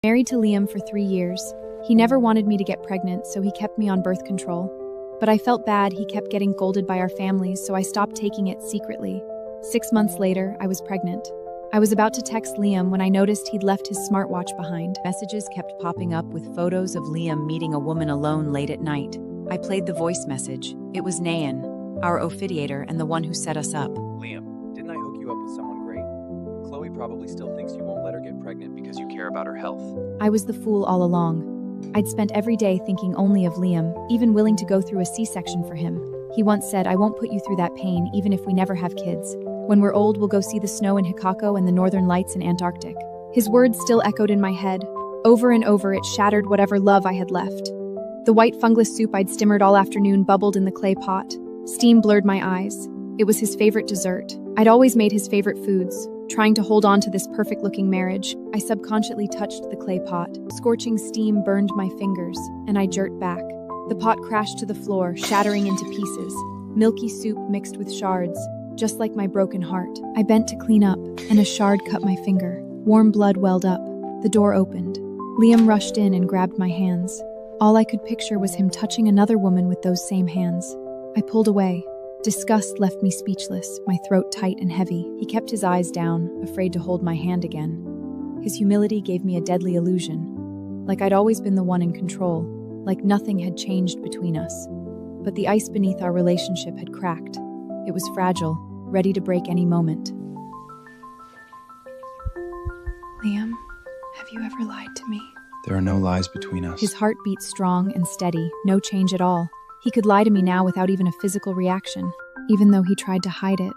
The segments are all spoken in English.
Married to Liam for 3 years. He never wanted me to get pregnant, so he kept me on birth control. But I felt bad he kept getting scolded by our families, so I stopped taking it secretly. 6 months later, I was pregnant. I was about to text Liam when I noticed he'd left his smartwatch behind. Messages kept popping up with photos of Liam meeting a woman alone late at night. I played the voice message. It was Nayan, our officiator and the one who set us up. Liam, didn't I hook you up with someone great? Chloe probably still thinks you won't let her get pregnant because you care about her health. I was the fool all along. I'd spent every day thinking only of Liam, even willing to go through a C-section for him. He once said, "I won't put you through that pain, even if we never have kids. When we're old, we'll go see the snow in Hikako and the northern lights in Antarctic." His words still echoed in my head. Over and over, it shattered whatever love I had left. The white fungus soup I'd simmered all afternoon bubbled in the clay pot. Steam blurred my eyes. It was his favorite dessert. I'd always made his favorite foods. Trying to hold on to this perfect-looking marriage, I subconsciously touched the clay pot. Scorching steam burned my fingers, and I jerked back. The pot crashed to the floor, shattering into pieces. Milky soup mixed with shards, just like my broken heart. I bent to clean up, and a shard cut my finger. Warm blood welled up. The door opened. Liam rushed in and grabbed my hands. All I could picture was him touching another woman with those same hands. I pulled away. Disgust left me speechless, my throat tight and heavy. He kept his eyes down, afraid to hold my hand again. His humility gave me a deadly illusion, like I'd always been the one in control, like nothing had changed between us. But the ice beneath our relationship had cracked. It was fragile, ready to break any moment. Liam, have you ever lied to me? There are no lies between us. His heart beat strong and steady, no change at all. He could lie to me now without even a physical reaction. Even though he tried to hide it,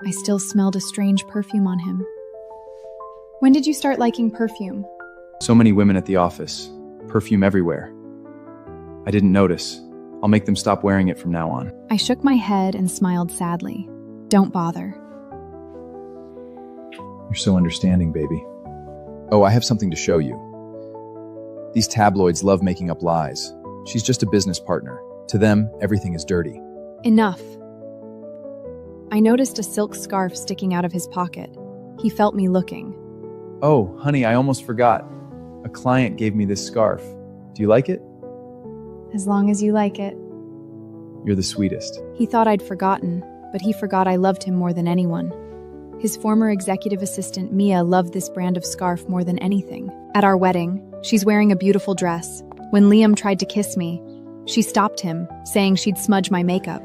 I still smelled a strange perfume on him. When did you start liking perfume? So many women at the office. Perfume everywhere. I didn't notice. I'll make them stop wearing it from now on. I shook my head and smiled sadly. Don't bother. You're so understanding, baby. Oh, I have something to show you. These tabloids love making up lies. She's just a business partner. To them, everything is dirty. Enough. I noticed a silk scarf sticking out of his pocket. He felt me looking. Oh, honey, I almost forgot. A client gave me this scarf. Do you like it? As long as you like it. You're the sweetest. He thought I'd forgotten, but he forgot I loved him more than anyone. His former executive assistant, Mia, loved this brand of scarf more than anything. At our wedding, she's wearing a beautiful dress. When Liam tried to kiss me, she stopped him, saying she'd smudge my makeup.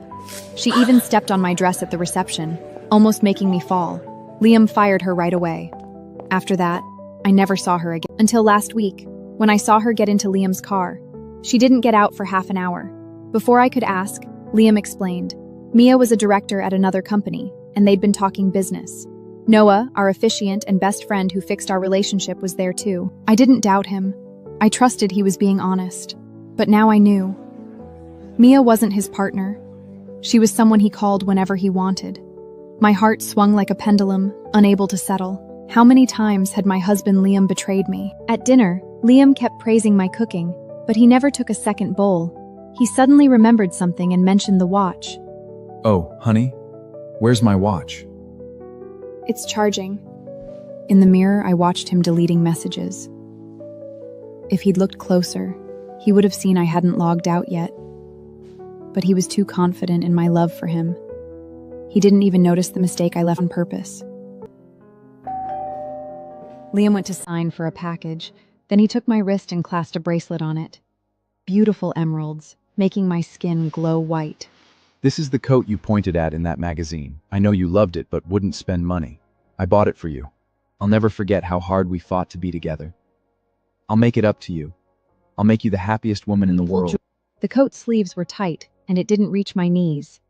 She even stepped on my dress at the reception, almost making me fall. Liam fired her right away. After that, I never saw her again. Until last week, when I saw her get into Liam's car. She didn't get out for half an hour. Before I could ask, Liam explained. Mia was a director at another company, and they'd been talking business. Noah, our officiant and best friend who fixed our relationship, was there too. I didn't doubt him. I trusted he was being honest. But now I knew. Mia wasn't his partner. She was someone he called whenever he wanted. My heart swung like a pendulum, unable to settle. How many times had my husband Liam betrayed me? At dinner, Liam kept praising my cooking, but he never took a second bowl. He suddenly remembered something and mentioned the watch. Oh, honey, where's my watch? It's charging. In the mirror, I watched him deleting messages. If he'd looked closer, he would have seen I hadn't logged out yet. But he was too confident in my love for him. He didn't even notice the mistake I left on purpose. Liam went to sign for a package. Then he took my wrist and clasped a bracelet on it. Beautiful emeralds, making my skin glow white. This is the coat you pointed at in that magazine. I know you loved it but wouldn't spend money. I bought it for you. I'll never forget how hard we fought to be together. I'll make it up to you. I'll make you the happiest woman in the world. The coat sleeves were tight, and it didn't reach my knees.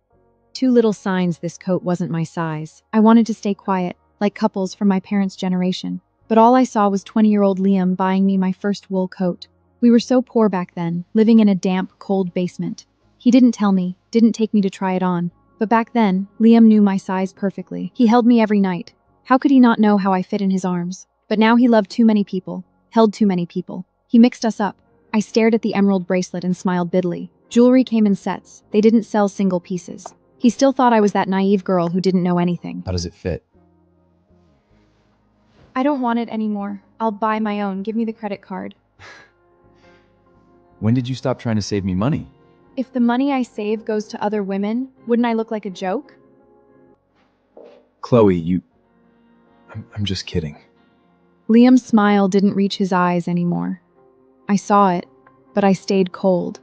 2 little signs this coat wasn't my size. I wanted to stay quiet, like couples from my parents' generation. But all I saw was 20-year-old Liam buying me my first wool coat. We were so poor back then, living in a damp, cold basement. He didn't tell me, didn't take me to try it on. But back then, Liam knew my size perfectly. He held me every night. How could he not know how I fit in his arms? But now he loved too many people, held too many people. He mixed us up. I stared at the emerald bracelet and smiled bitterly. Jewelry came in sets. They didn't sell single pieces. He still thought I was that naive girl who didn't know anything. How does it fit? I don't want it anymore. I'll buy my own. Give me the credit card. When did you stop trying to save me money? If the money I save goes to other women, wouldn't I look like a joke? Chloe, I'm just kidding. Liam's smile didn't reach his eyes anymore. I saw it, but I stayed cold.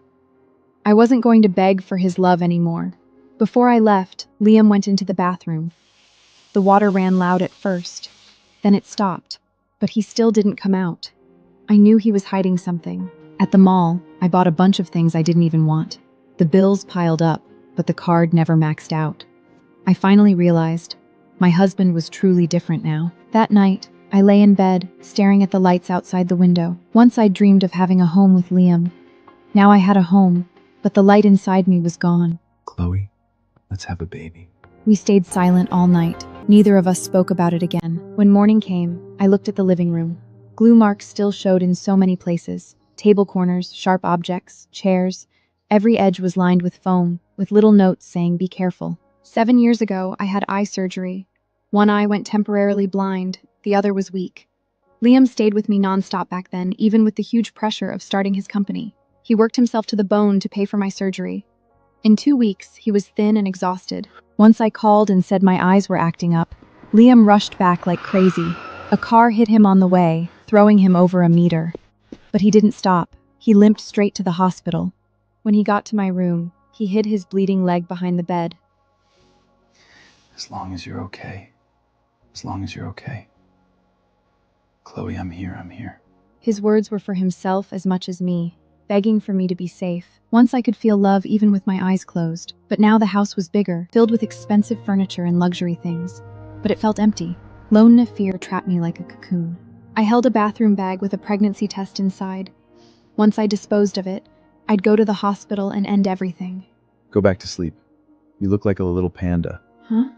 I wasn't going to beg for his love anymore. Before I left, Liam went into the bathroom. The water ran loud at first. Then it stopped, but he still didn't come out. I knew he was hiding something. At the mall, I bought a bunch of things I didn't even want. The bills piled up, but the card never maxed out. I finally realized my husband was truly different now. That night, I lay in bed, staring at the lights outside the window. Once I dreamed of having a home with Liam. Now I had a home, but the light inside me was gone. Chloe, let's have a baby. We stayed silent all night. Neither of us spoke about it again. When morning came, I looked at the living room. Glue marks still showed in so many places. Table corners, sharp objects, chairs. Every edge was lined with foam, with little notes saying, "Be careful." 7 years ago, I had eye surgery. One eye went temporarily blind, the other was weak. Liam stayed with me nonstop back then, even with the huge pressure of starting his company. He worked himself to the bone to pay for my surgery. In 2 weeks, he was thin and exhausted. Once I called and said my eyes were acting up, Liam rushed back like crazy. A car hit him on the way, throwing him over a meter. But he didn't stop. He limped straight to the hospital. When he got to my room, he hid his bleeding leg behind the bed. As long as you're okay. As long as you're okay. Chloe, I'm here. His words were for himself as much as me, begging for me to be safe. Once I could feel love even with my eyes closed. But now the house was bigger, filled with expensive furniture and luxury things. But it felt empty. Lone fear trapped me like a cocoon. I held a bathroom bag with a pregnancy test inside. Once I disposed of it, I'd go to the hospital and end everything. Go back to sleep. You look like a little panda. Huh?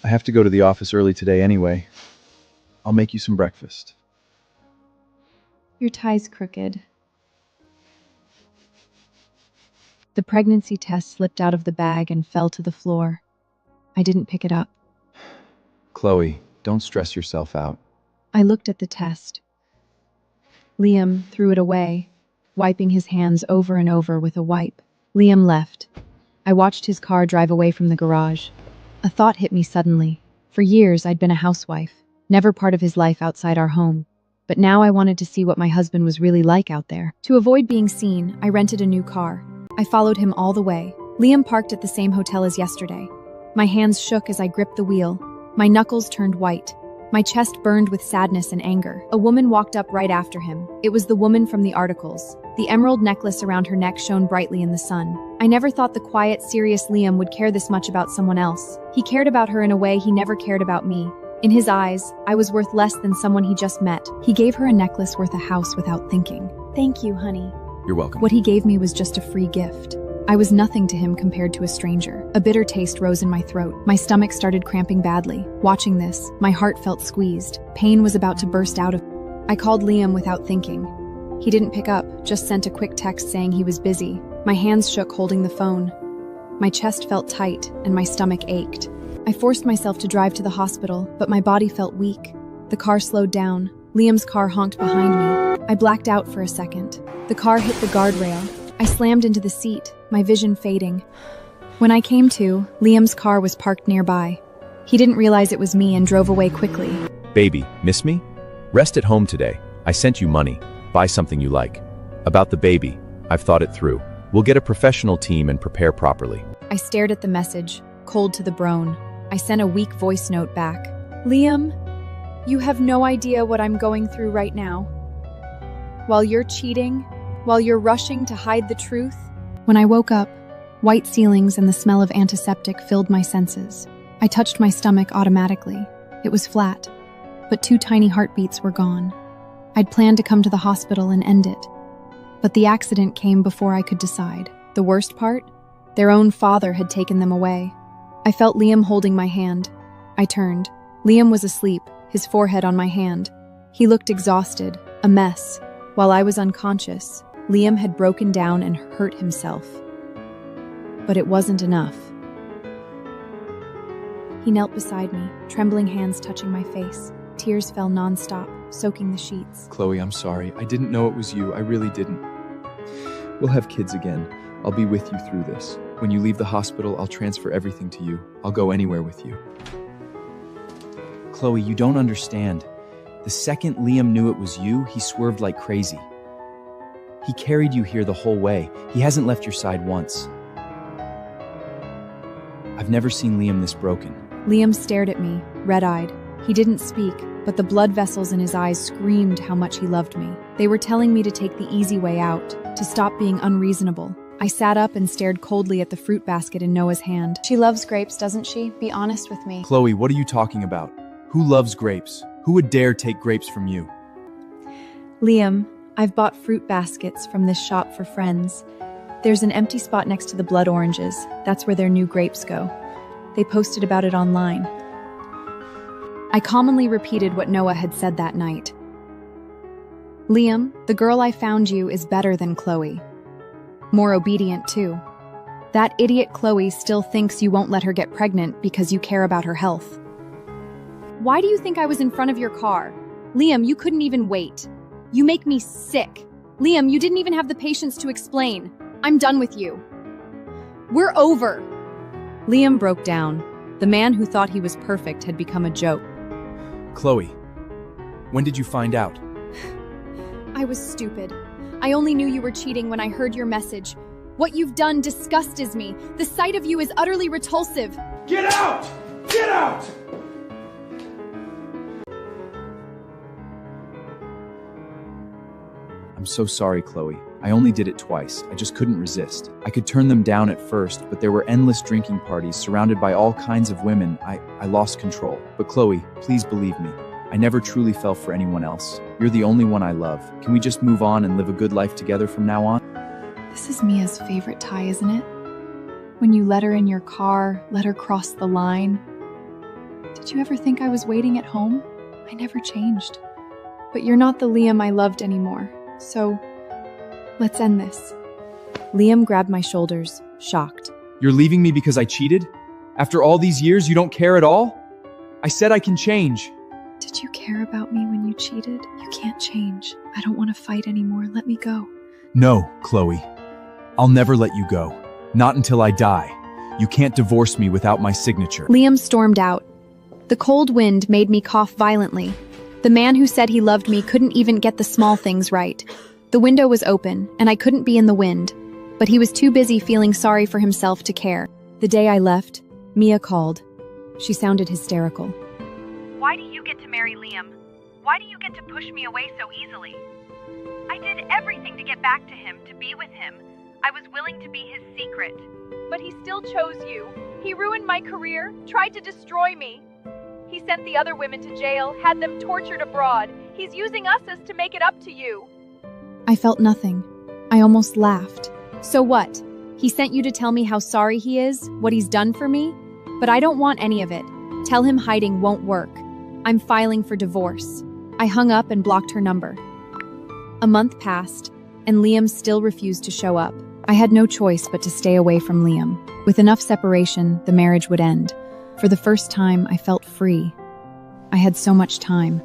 I have to go to the office early today anyway. I'll make you some breakfast. Your tie's crooked. The pregnancy test slipped out of the bag and fell to the floor. I didn't pick it up. Chloe, don't stress yourself out. I looked at the test. Liam threw it away, wiping his hands over and over with a wipe. Liam left. I watched his car drive away from the garage. A thought hit me suddenly. For years, I'd been a housewife, never part of his life outside our home. But now I wanted to see what my husband was really like out there. To avoid being seen, I rented a new car. I followed him all the way. Liam parked at the same hotel as yesterday. My hands shook as I gripped the wheel. My knuckles turned white. My chest burned with sadness and anger. A woman walked up right after him. It was the woman from the articles. The emerald necklace around her neck shone brightly in the sun. I never thought the quiet, serious Liam would care this much about someone else. He cared about her in a way he never cared about me. In his eyes, I was worth less than someone he just met. He gave her a necklace worth a house without thinking. "Thank you, honey." You're welcome. What he gave me was just a free gift. I was nothing to him compared to a stranger. A bitter taste rose in my throat. My stomach started cramping badly. Watching this, my heart felt squeezed. Pain was about to burst out of me. I called Liam without thinking. He didn't pick up, just sent a quick text saying he was busy. My hands shook holding the phone. My chest felt tight, and my stomach ached. I forced myself to drive to the hospital, but my body felt weak. The car slowed down. Liam's car honked behind me. I blacked out for a second. The car hit the guardrail. I slammed into the seat, my vision fading. When I came to, Liam's car was parked nearby. He didn't realize it was me and drove away quickly. Baby, miss me? Rest at home today. I sent you money. Buy something you like. About the baby, I've thought it through. We'll get a professional team and prepare properly. I stared at the message, cold to the bone. I sent a weak voice note back. "Liam, you have no idea what I'm going through right now. While you're cheating, while you're rushing to hide the truth." When I woke up, white ceilings and the smell of antiseptic filled my senses. I touched my stomach automatically. It was flat, but 2 tiny heartbeats were gone. I'd planned to come to the hospital and end it, but the accident came before I could decide. The worst part? Their own father had taken them away. I felt Liam holding my hand. I turned. Liam was asleep, his forehead on my hand. He looked exhausted, a mess. While I was unconscious, Liam had broken down and hurt himself. But it wasn't enough. He knelt beside me, trembling hands touching my face. Tears fell nonstop. soaking the sheets. Chloe, I'm sorry. I didn't know it was you. I really didn't. We'll have kids again. I'll be with you through this. When you leave the hospital, I'll transfer everything to you. I'll go anywhere with you. Chloe, you don't understand. The second Liam knew it was you, he swerved like crazy. He carried you here the whole way. He hasn't left your side once. I've never seen Liam this broken. Liam stared at me, red-eyed. He didn't speak, but the blood vessels in his eyes screamed how much he loved me. They were telling me to take the easy way out, to stop being unreasonable. I sat up and stared coldly at the fruit basket in Noah's hand. She loves grapes, doesn't she? Be honest with me. Chloe, what are you talking about? Who loves grapes? Who would dare take grapes from you? Liam, I've bought fruit baskets from this shop for friends. There's an empty spot next to the blood oranges. That's where their new grapes go. They posted about it online. I calmly repeated what Noah had said that night. Liam, the girl I found you is better than Chloe. More obedient, too. That idiot Chloe still thinks you won't let her get pregnant because you care about her health. Why do you think I was in front of your car? Liam, you couldn't even wait. You make me sick. Liam, you didn't even have the patience to explain. I'm done with you. We're over. Liam broke down. The man who thought he was perfect had become a joke. Chloe, when did you find out? I was stupid. I only knew you were cheating when I heard your message. What you've done disgusts me. The sight of you is utterly repulsive. Get out! Get out! I'm so sorry, Chloe. I only did it twice. I just couldn't resist. I could turn them down at first, but there were endless drinking parties surrounded by all kinds of women. I lost control. But Chloe, please believe me. I never truly fell for anyone else. You're the only one I love. Can we just move on and live a good life together from now on? This is Mia's favorite tie, isn't it? When you let her in your car, let her cross the line. Did you ever think I was waiting at home? I never changed. But you're not the Liam I loved anymore. So, let's end this. Liam grabbed my shoulders, shocked. You're leaving me because I cheated? After all these years, you don't care at all? I said I can change. Did you care about me when you cheated? You can't change. I don't want to fight anymore. Let me go. No, Chloe. I'll never let you go. Not until I die. You can't divorce me without my signature. Liam stormed out. The cold wind made me cough violently. The man who said he loved me couldn't even get the small things right. The window was open, and I couldn't be in the wind. But he was too busy feeling sorry for himself to care. The day I left, Mia called. She sounded hysterical. Why do you get to marry Liam? Why do you get to push me away so easily? I did everything to get back to him, to be with him. I was willing to be his secret. But he still chose you. He ruined my career, tried to destroy me. He sent the other women to jail, had them tortured abroad. He's using us as to make it up to you. I felt nothing. I almost laughed. So what? He sent you to tell me how sorry he is, what he's done for me? But I don't want any of it. Tell him hiding won't work. I'm filing for divorce. I hung up and blocked her number. A month passed, and Liam still refused to show up. I had no choice but to stay away from Liam. With enough separation, the marriage would end. For the first time, I felt free. I had so much time.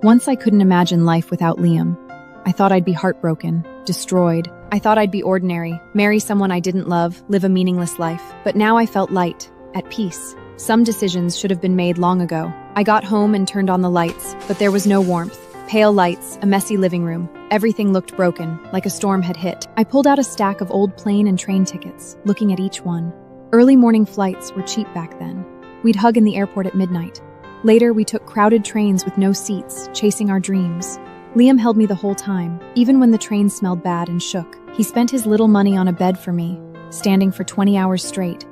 Once I couldn't imagine life without Liam. I thought I'd be heartbroken, destroyed. I thought I'd be ordinary, marry someone I didn't love, live a meaningless life. But now I felt light, at peace. Some decisions should have been made long ago. I got home and turned on the lights, but there was no warmth. Pale lights, a messy living room. Everything looked broken, like a storm had hit. I pulled out a stack of old plane and train tickets, looking at each one. Early morning flights were cheap back then. We'd hug in the airport at midnight. Later, we took crowded trains with no seats, chasing our dreams. Liam held me the whole time, even when the train smelled bad and shook. He spent his little money on a bed for me, standing for 20 hours straight.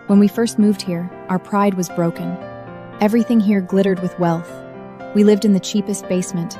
When we first moved here, our pride was broken. Everything here glittered with wealth. We lived in the cheapest basement.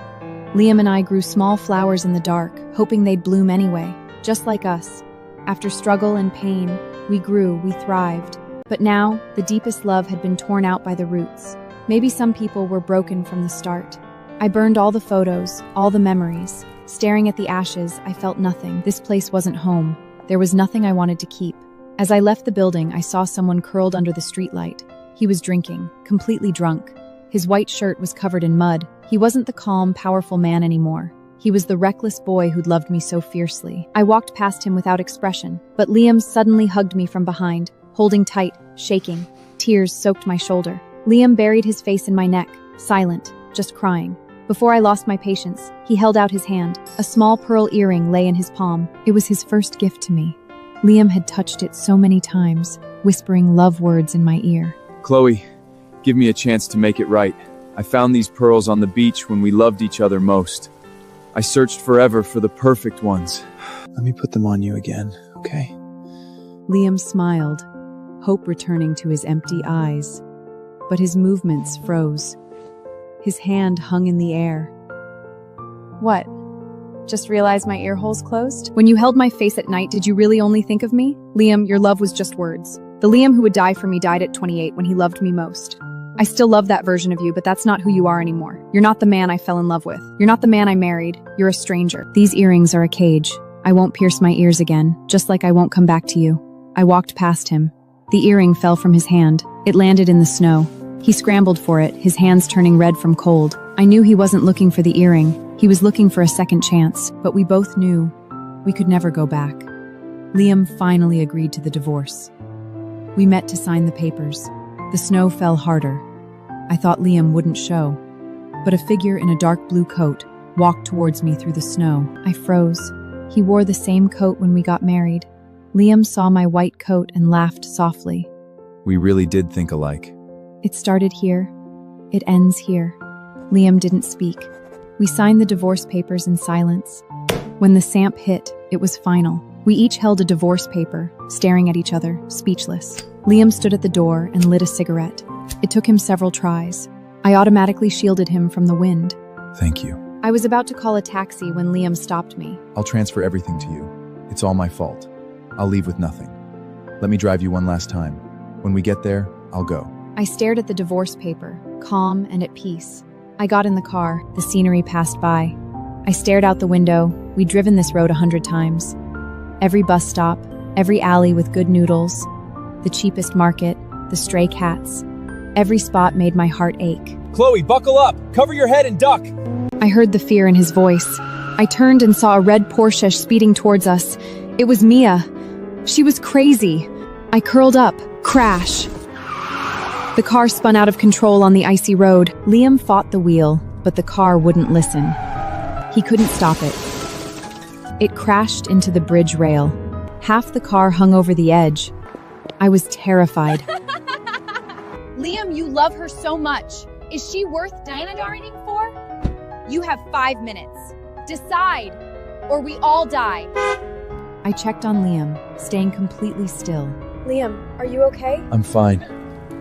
Liam and I grew small flowers in the dark, hoping they'd bloom anyway, just like us. After struggle and pain, we grew, we thrived. But now, the deepest love had been torn out by the roots. Maybe some people were broken from the start. I burned all the photos, all the memories. Staring at the ashes, I felt nothing. This place wasn't home. There was nothing I wanted to keep. As I left the building, I saw someone curled under the streetlight. He was drinking, completely drunk. His white shirt was covered in mud. He wasn't the calm, powerful man anymore. He was the reckless boy who'd loved me so fiercely. I walked past him without expression, but Liam suddenly hugged me from behind, holding tight, shaking. Tears soaked my shoulder. Liam buried his face in my neck, silent, just crying. Before I lost my patience, he held out his hand. A small pearl earring lay in his palm. It was his first gift to me. Liam had touched it so many times, whispering love words in my ear. Chloe, give me a chance to make it right. I found these pearls on the beach when we loved each other most. I searched forever for the perfect ones. Let me put them on you again, okay? Liam smiled, hope returning to his empty eyes. But his movements froze. His hand hung in the air. What? Just realized my ear hole's closed? When you held my face at night, did you really only think of me? Liam, your love was just words. The Liam who would die for me died at 28 when he loved me most. I still love that version of you, but that's not who you are anymore. You're not the man I fell in love with. You're not the man I married. You're a stranger. These earrings are a cage. I won't pierce my ears again, just like I won't come back to you. I walked past him. The earring fell from his hand. It landed in the snow. He scrambled for it, his hands turning red from cold. I knew he wasn't looking for the earring. He was looking for a second chance, but we both knew we could never go back. Liam finally agreed to the divorce. We met to sign the papers. The snow fell harder. I thought Liam wouldn't show, but a figure in a dark blue coat walked towards me through the snow. I froze. He wore the same coat when we got married. Liam saw my white coat and laughed softly. We really did think alike. It started here. It ends here. Liam didn't speak. We signed the divorce papers in silence. When the stamp hit, it was final. We each held a divorce paper, staring at each other, speechless. Liam stood at the door and lit a cigarette. It took him several tries. I automatically shielded him from the wind. Thank you. I was about to call a taxi when Liam stopped me. I'll transfer everything to you. It's all my fault. I'll leave with nothing. Let me drive you one last time. When we get there, I'll go. I stared at the divorce paper, calm and at peace. I got in the car. The scenery passed by. I stared out the window. We'd driven this road 100 times. Every bus stop, every alley with good noodles, the cheapest market, the stray cats. Every spot made my heart ache. Chloe, buckle up! Cover your head and duck! I heard the fear in his voice. I turned and saw a red Porsche speeding towards us. It was Mia. She was crazy. I curled up. Crash. The car spun out of control on the icy road. Liam fought the wheel, but the car wouldn't listen. He couldn't stop it. It crashed into the bridge rail. Half the car hung over the edge. I was terrified. Liam, you love her so much. Is she worth dying for? You have 5 minutes. Decide, or we all die. I checked on Liam, staying completely still. Liam, are you okay? I'm fine.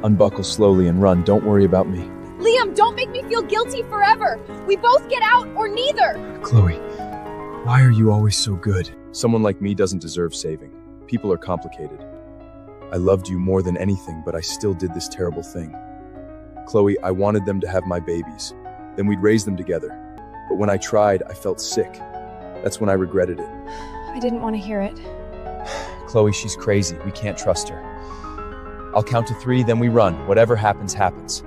Unbuckle slowly and run. Don't worry about me. Liam, don't make me feel guilty forever. We both get out or neither. Chloe, why are you always so good? Someone like me doesn't deserve saving. People are complicated. I loved you more than anything, but I still did this terrible thing. Chloe, I wanted them to have my babies. Then we'd raise them together. But when I tried, I felt sick. That's when I regretted it. I didn't want to hear it. Chloe, she's crazy. We can't trust her. I'll count to 3, then we run. Whatever happens, happens.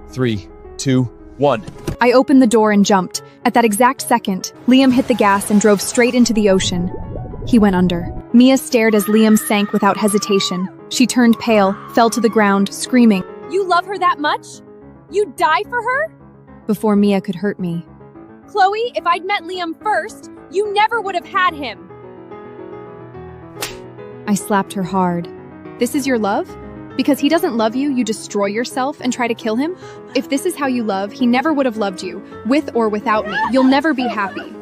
3, 2, 1. I opened the door and jumped. At that exact second, Liam hit the gas and drove straight into the ocean. He went under. Mia stared as Liam sank without hesitation. She turned pale, fell to the ground, screaming. You love her that much? You'd die for her? Before Mia could hurt me. Chloe, if I'd met Liam first, you never would have had him. I slapped her hard. This is your love? Because he doesn't love you, you destroy yourself and try to kill him? If this is how you love, he never would have loved you, with or without me. You'll never be happy.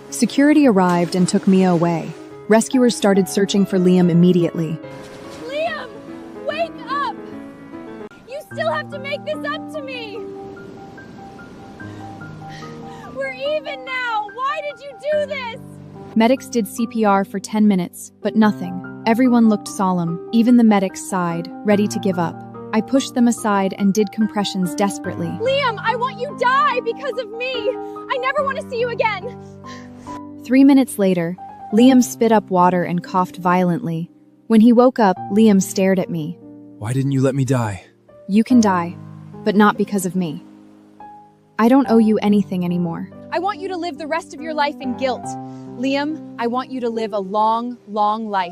Security arrived and took Mia away. Rescuers started searching for Liam immediately. Liam, wake up! You still have to make this up to me! We're even now! Why did you do this? Medics did CPR for 10 minutes, but nothing. Everyone looked solemn. Even the medics sighed, ready to give up. I pushed them aside and did compressions desperately. Liam, I want you to die because of me! I never want to see you again! 3 minutes later, Liam spit up water and coughed violently. When he woke up, Liam stared at me. Why didn't you let me die? You can die, but not because of me. I don't owe you anything anymore. I want you to live the rest of your life in guilt. Liam, I want you to live a long, long life.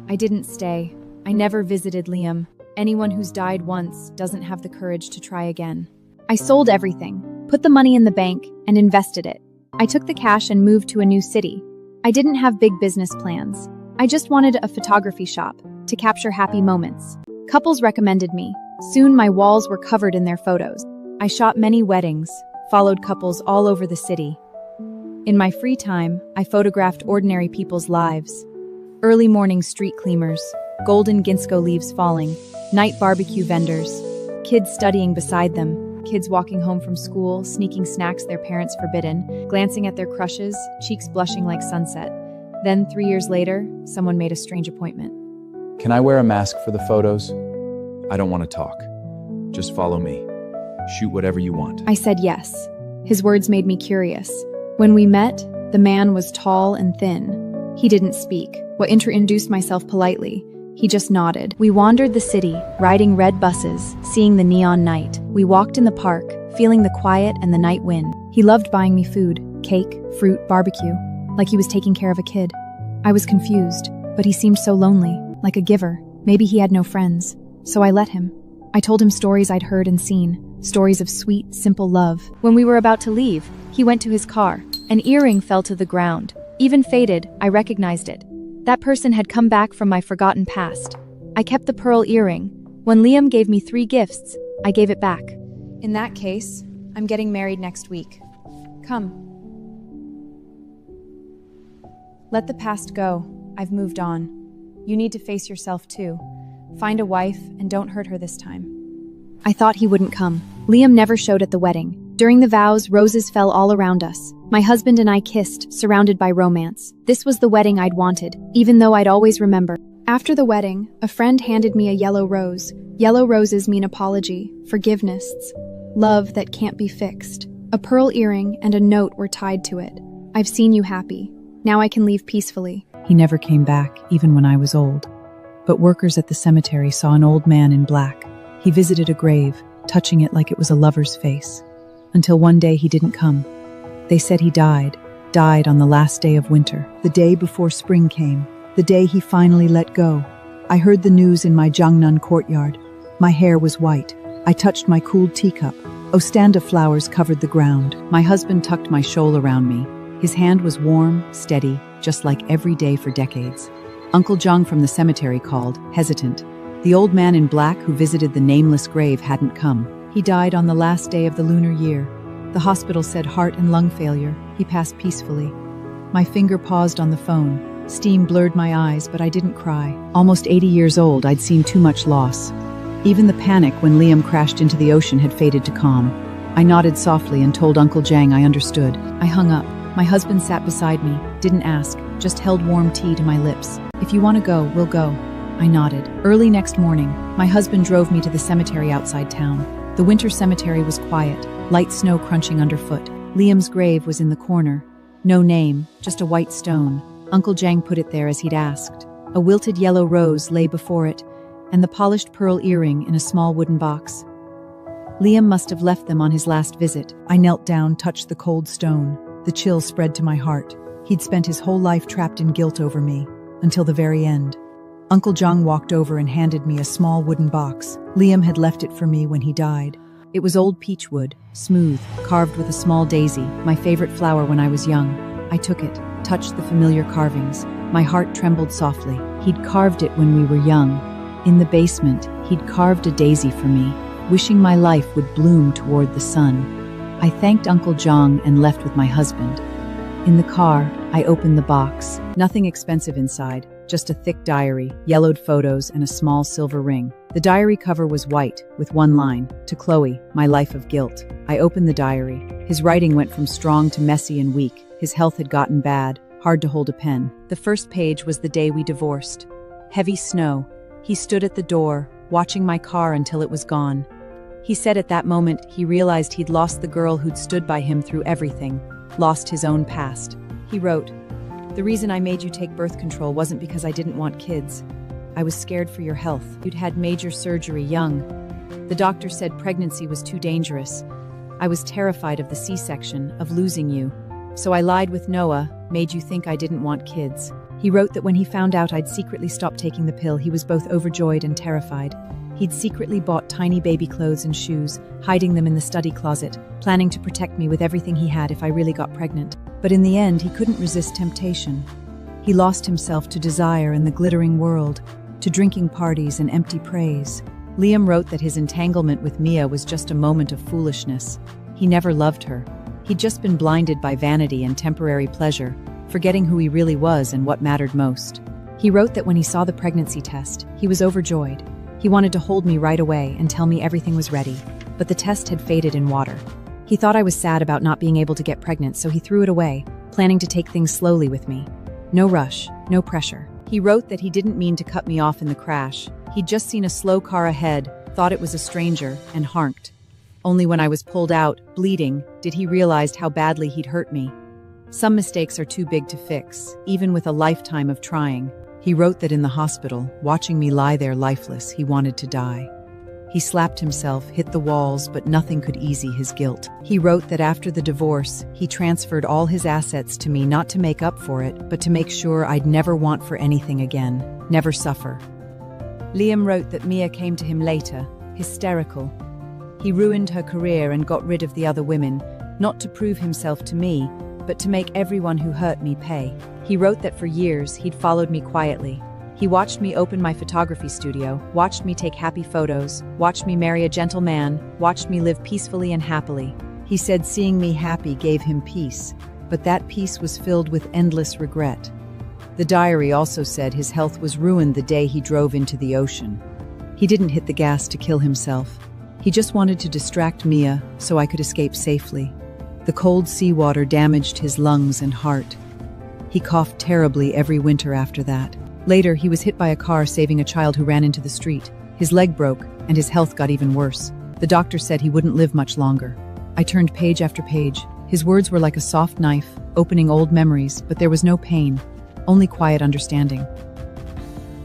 I didn't stay. I never visited Liam. Anyone who's died once doesn't have the courage to try again. I sold everything, put the money in the bank, and invested it. I took the cash and moved to a new city. I didn't have big business plans. I just wanted a photography shop to capture happy moments. Couples recommended me. Soon my walls were covered in their photos. I shot many weddings, followed couples all over the city. In my free time, I photographed ordinary people's lives. Early morning street cleaners, golden ginkgo leaves falling, night barbecue vendors, kids studying beside them, kids walking home from school, sneaking snacks their parents forbidden, glancing at their crushes, cheeks blushing like sunset. Then, 3 years later, someone made a strange appointment. Can I wear a mask for the photos? I don't want to talk. Just follow me. Shoot whatever you want. I said yes. His words made me curious. When we met, the man was tall and thin. He didn't speak. I introduced myself politely. He just nodded. We wandered the city, riding red buses, seeing the neon night. We walked in the park, feeling the quiet and the night wind. He loved buying me food, cake, fruit, barbecue, like he was taking care of a kid. I was confused, but he seemed so lonely, like a giver. Maybe he had no friends. So I let him. I told him stories I'd heard and seen, stories of sweet, simple love. When we were about to leave, he went to his car. An earring fell to the ground. Even faded, I recognized it. That person had come back from my forgotten past. I kept the pearl earring. When Liam gave me 3 gifts, I gave it back. In that case, I'm getting married next week. Come. Let the past go. I've moved on. You need to face yourself too. Find a wife and don't hurt her this time. I thought he wouldn't come. Liam never showed at the wedding. During the vows, roses fell all around us. My husband and I kissed, surrounded by romance. This was the wedding I'd wanted, even though I'd always remember. After the wedding, a friend handed me a yellow rose. Yellow roses mean apology, forgiveness, love that can't be fixed. A pearl earring and a note were tied to it. I've seen you happy. Now I can leave peacefully. He never came back, even when I was old. But workers at the cemetery saw an old man in black. He visited a grave, touching it like it was a lover's face. Until one day he didn't come. They said he died on the last day of winter, the day before spring came, the day he finally let go. I heard the news in my Jiangnan courtyard. My hair was white. I touched my cooled teacup. Ostanda flowers covered the ground. My husband tucked my shawl around me. His hand was warm, steady, just like every day for decades. Uncle Zhang from the cemetery called, hesitant. The old man in black who visited the nameless grave hadn't come. He died on the last day of the lunar year. The hospital said heart and lung failure. He passed peacefully. My finger paused on the phone. Steam blurred my eyes, but I didn't cry. Almost 80 years old, I'd seen too much loss. Even the panic when Liam crashed into the ocean had faded to calm. I nodded softly and told Uncle Zhang I understood. I hung up. My husband sat beside me, didn't ask, just held warm tea to my lips. If you want to go, we'll go. I nodded. Early next morning, my husband drove me to the cemetery outside town. The winter cemetery was quiet, light snow crunching underfoot. Liam's grave was in the corner. No name, just a white stone. Uncle Zhang put it there as he'd asked. A wilted yellow rose lay before it, and the polished pearl earring in a small wooden box. Liam must have left them on his last visit. I knelt down, touched the cold stone. The chill spread to my heart. He'd spent his whole life trapped in guilt over me, until the very end. Uncle Zhang walked over and handed me a small wooden box. Liam had left it for me when he died. It was old peach wood, smooth, carved with a small daisy, my favorite flower when I was young. I took it, touched the familiar carvings. My heart trembled softly. He'd carved it when we were young. In the basement, he'd carved a daisy for me, wishing my life would bloom toward the sun. I thanked Uncle Zhang and left with my husband. In the car, I opened the box. Nothing expensive inside, just a thick diary, yellowed photos, and a small silver ring. The diary cover was white, with one line, "To Chloe, my life of guilt." I opened the diary. His writing went from strong to messy and weak. His health had gotten bad, hard to hold a pen. The first page was the day we divorced. Heavy snow. He stood at the door, watching my car until it was gone. He said at that moment he realized he'd lost the girl who'd stood by him through everything, lost his own past. He wrote, "The reason I made you take birth control wasn't because I didn't want kids. I was scared for your health. You'd had major surgery young. The doctor said pregnancy was too dangerous. I was terrified of the C-section, of losing you. So I lied with Noah, made you think I didn't want kids. He wrote that when he found out I'd secretly stopped taking the pill, he was both overjoyed and terrified. He'd secretly bought tiny baby clothes and shoes, hiding them in the study closet, planning to protect me with everything he had if I really got pregnant. But in the end, he couldn't resist temptation. He lost himself to desire and the glittering world, to drinking parties and empty praise. Liam wrote that his entanglement with Mia was just a moment of foolishness. He never loved her. He'd just been blinded by vanity and temporary pleasure, forgetting who he really was and what mattered most. He wrote that when he saw the pregnancy test, he was overjoyed. He wanted to hold me right away and tell me everything was ready, but the test had faded in water. He thought I was sad about not being able to get pregnant, so he threw it away, planning to take things slowly with me. No rush, no pressure. He wrote that he didn't mean to cut me off in the crash. He'd just seen a slow car ahead, thought it was a stranger, and honked. Only when I was pulled out, bleeding, did he realize how badly he'd hurt me. Some mistakes are too big to fix, even with a lifetime of trying. He wrote that in the hospital, watching me lie there lifeless, he wanted to die. He slapped himself, hit the walls, but nothing could ease his guilt. He wrote that after the divorce, he transferred all his assets to me not to make up for it, but to make sure I'd never want for anything again, never suffer. Liam wrote that Mia came to him later, hysterical. He ruined her career and got rid of the other women, not to prove himself to me, but to make everyone who hurt me pay. He wrote that for years he'd followed me quietly. He watched me open my photography studio, watched me take happy photos, watched me marry a gentleman, watched me live peacefully and happily. He said seeing me happy gave him peace, but that peace was filled with endless regret. The diary also said his health was ruined the day he drove into the ocean. He didn't hit the gas to kill himself. He just wanted to distract Mia so I could escape safely. The cold seawater damaged his lungs and heart. He coughed terribly every winter after that. Later, he was hit by a car saving a child who ran into the street. His leg broke, and his health got even worse. The doctor said he wouldn't live much longer. I turned page after page. His words were like a soft knife, opening old memories, but there was no pain, only quiet understanding.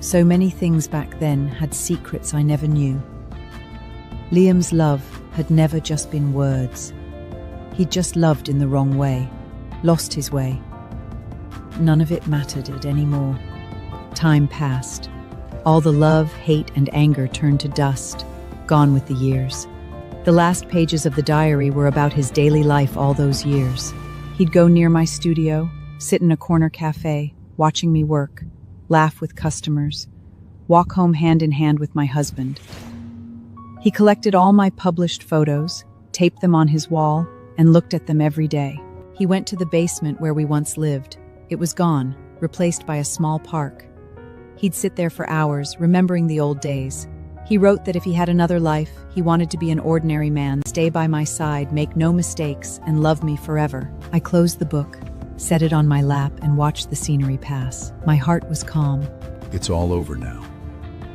So many things back then had secrets I never knew. Liam's love had never just been words. He'd just loved in the wrong way, lost his way. None of it mattered anymore. Time passed. All the love, hate, and anger turned to dust, gone with the years. The last pages of the diary were about his daily life all those years. He'd go near my studio, sit in a corner cafe, watching me work, laugh with customers, walk home hand in hand with my husband. He collected all my published photos, taped them on his wall, and looked at them every day. He went to the basement where we once lived. It was gone, replaced by a small park. He'd sit there for hours, remembering the old days. He wrote that if he had another life, he wanted to be an ordinary man, stay by my side, make no mistakes, and love me forever. I closed the book, set it on my lap, and watched the scenery pass. My heart was calm. It's all over now.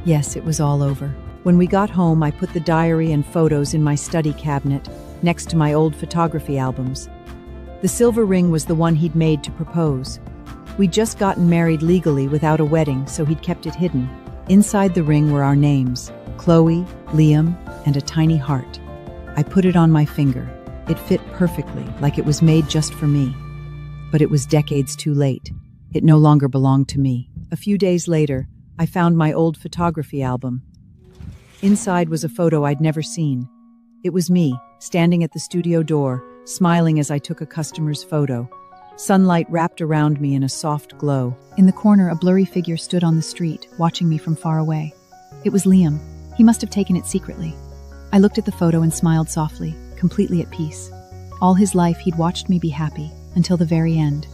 Yes, it was all over. When we got home, I put the diary and photos in my study cabinet, next to my old photography albums. The silver ring was the one he'd made to propose. We'd just gotten married legally without a wedding, so he'd kept it hidden. Inside the ring were our names, Chloe, Liam, and a tiny heart. I put it on my finger. It fit perfectly, like it was made just for me. But it was decades too late. It no longer belonged to me. A few days later, I found my old photography album. Inside was a photo I'd never seen. It was me, standing at the studio door, smiling as I took a customer's photo. Sunlight wrapped around me in a soft glow. In the corner, a blurry figure stood on the street, watching me from far away. It was Liam. He must have taken it secretly. I looked at the photo and smiled softly, completely at peace. All his life, he'd watched me be happy, until the very end.